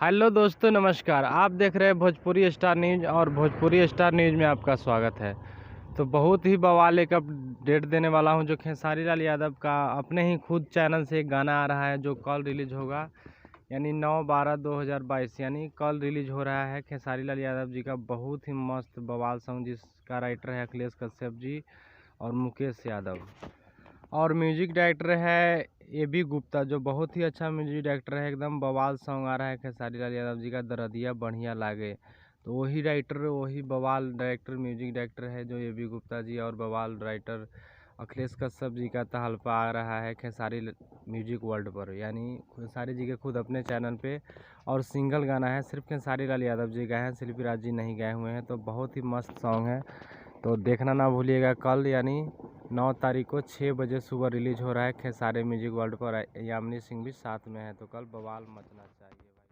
Hello दोस्तों, नमस्कार। आप देख रहे हैं भोजपुरी स्टार न्यूज़ और भोजपुरी स्टार न्यूज़ में आपका स्वागत है। तो बहुत ही बवाल एक अपडेट देने वाला हूं, जो खेसारी लाल यादव का अपने ही खुद चैनल से एक गाना आ रहा है जो कल रिलीज होगा, यानी 9/12/2022 यानी कल रिलीज हो रहा है। खेसारी लाल यादव जी का बहुत ही मस्त बवाल सॉन्ग, जिसका राइटर है अखिलेश कश्यप जी और मुकेश यादव, और म्यूजिक डायरेक्टर है AB गुप्ता, जो बहुत ही अच्छा म्यूजिक डायरेक्टर है। एकदम बवाल सॉन्ग आ रहा है खेसारी लाल यादव जी का, दरदिया बढ़िया लागे। तो वही राइटर, वही बवाल डायरेक्टर, म्यूजिक डायरेक्टर है जो AB गुप्ता जी, और बवाल राइटर अखिलेश कश्यप जी का तहलफा आ रहा है खेसारी म्यूजिक वर्ल्ड पर, यानी खेसारी जी के खुद अपने चैनल पे। और सिंगल गाना है, सिर्फ खेसारी लाल यादव जी गाए हैं, शिल्पी राज जी नहीं गाए हुए हैं। तो बहुत ही मस्त सॉन्ग है, तो देखना ना भूलिएगा। कल यानी 9 तारीख को 6 बजे सुबह रिलीज हो रहा है खेसारी म्यूजिक वर्ल्ड पर। यामिनी सिंह भी साथ में है, तो कल बवाल मचना चाहिए भाई।